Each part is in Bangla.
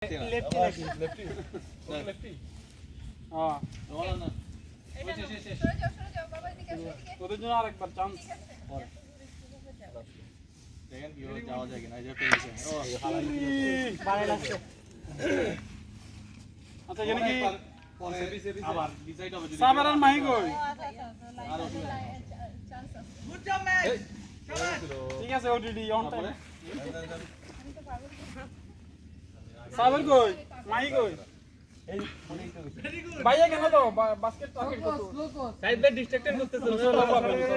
लेफ्टी लेफ्टी लेफ्टी हां रोला ना সরে যাও বাবা এদিকে আসো এদিকে ওদের জন্য আরেকবার চান্স পরে দেখেন কি হবে যাওয়া যায় কিনা এই যে পেয়েছে ও বাড়ে লাগছে আচ্ছা জানি কি পরে আবার ডিসাইড হবে যদি সাবার আর মাহি কই আর চান্স আছে গুড জব ম্যান ঠিক আছে ওডিডি অন টাইম সাবার কই মাহি কই এই ভাইয়া কেন তো বাস্কেট টার্গেট করতে সাইড দিয়ে ডিস্ট্রাক্টেড করতেছ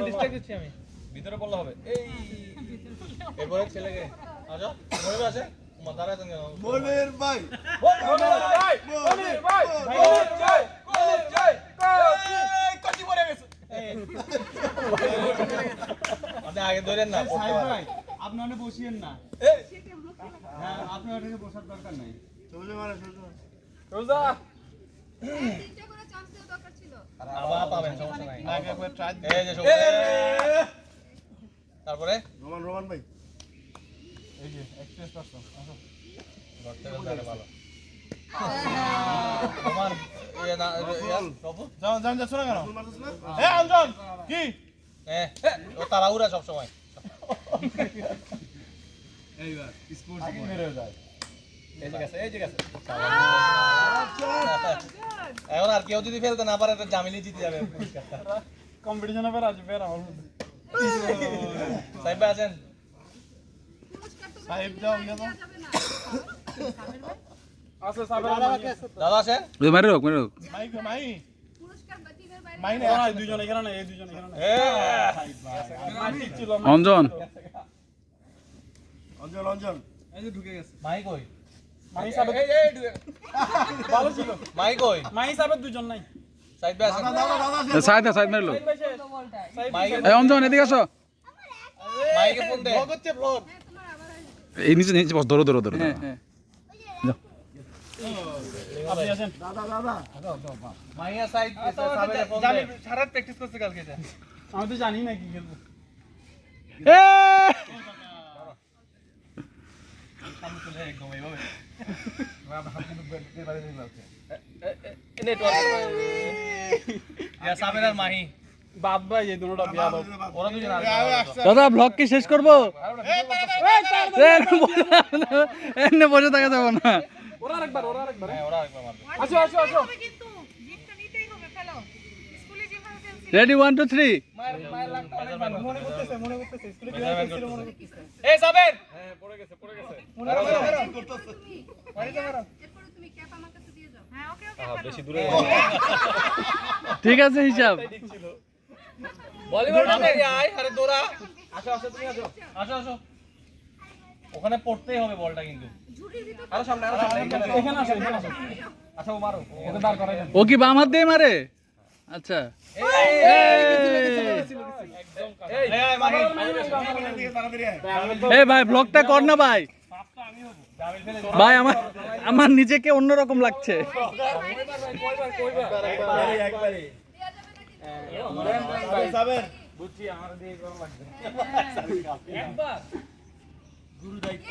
ডিস্ট্রাক্ট হচ্ছি আমি ভিতরে পড়লে হবে এই এরপরে ছেলেকে আচ্ছা মনে আছে মাদার আছে কেন মনির ভাই মনির ভাই জয় কচি পড়ে গেছে আপনি আগে ধরেন না পড়তে পারেন আপনি ওখানে বসিয়েন না হ্যাঁ আপনি ওখানে বসার দরকার নাই চলে মারা রোজা তিনটা করে চান্স দেওয়া দরকার ছিল আবার পাবেন সমস্যা নাই আগে একবার ট্রাই এই যে তারপরে রোমান ভাই এই যে এক্সপ্রেস পারছো আসো করতে গেলে ভালো রোমান এই না বাবু যাও যাচ্ছ না কেন এ অঞ্জন কি ও তাড়াহুড়া সব সময় এইবার স্পোর্টস আগে বের হয়ে যায় এই যে গেছে এখন আর কেউ যদি ফেলতে না পারে তো জামিলি জিতে যাবে পুরস্কারটা কম্পিটিশনে বের আসবে আমার মধ্যে সাহেব আছেন সাহেব যাও যাবে না আচ্ছা সাহেব দাদা আছেন ওই মারি রোক মাই পুরস্কার বাতিলের বাইরে মাই না দুইজন এখানে না এই দুইজন এখানে না অঞ্জন এই যে ঢুকে গেছে মাই কই মাই সাহেব এই ভালো ছিল মাই কই মাই সাহেব দুইজন নাই সাইড বাই আছে সাইড মারি লোক এই অঞ্জন এদিকে আসো মাইকে ফোন দে ব্লগ হচ্ছে ব্লগ এই নিচে বস ধরো হ্যাঁ হ্যাঁ আপনি আছেন দাদা মাইয়া সাইড সাবেরে ফোন দে সারা প্র্যাকটিস করতে কালকে যা আমি তো জানি না কি খেলবো এ সামনে চলে একদম এইভাবে আমরা হাত কিন্তু বের বাইরে নিয়ে যাচ্ছে নেটওয়ার্ক ইয়া সাবের আর মাহি বাদ ভাই এই দুটোটা বিয়া দাও ওরা দুজন দাদা ব্লগ কি শেষ করবো এনে বসে থাকা যাবে না ওরা আরেকবার হ্যাঁ ওরা আরেকবার মারবে আসো কিন্তু জিতটা নিতেই হবে ফেলো স্কুলে যেভাবে ফেলছিল রেডি 1 2 3 মায়ের লাগতো অনেক মনে করতেছে স্কুলে কি হয়েছিল মনে করতেছে এই সাবের হ্যাঁ পড়ে গেছে এরপরে তুমি ক্যাপ আমার কাছে দিয়ে যাও হ্যাঁ ওকে বেশি দূরে ঠিক আছে হিসাব ভলিবল না আয় আরে দৌড়া আসো তুমি আসো ওখানে পড়তেই হবে বলটা কিন্তু ঝুড়ির ভিতর আরো সামনে এখানে আসো আচ্ছা ও মারো ওকে দাঁড় করাই দেন ও কি বাম হাত দিয়ে মারে আচ্ছা এই মাহি এই ভাই ব্লগটা কর না ভাই ভাই আমার নিজেকে অন্যরকম লাগছে একবারই দেয়া যাবে নাকি বুঝছি আমার দিয়ে গরম লাগবে একবার গুরু দায়িত্ব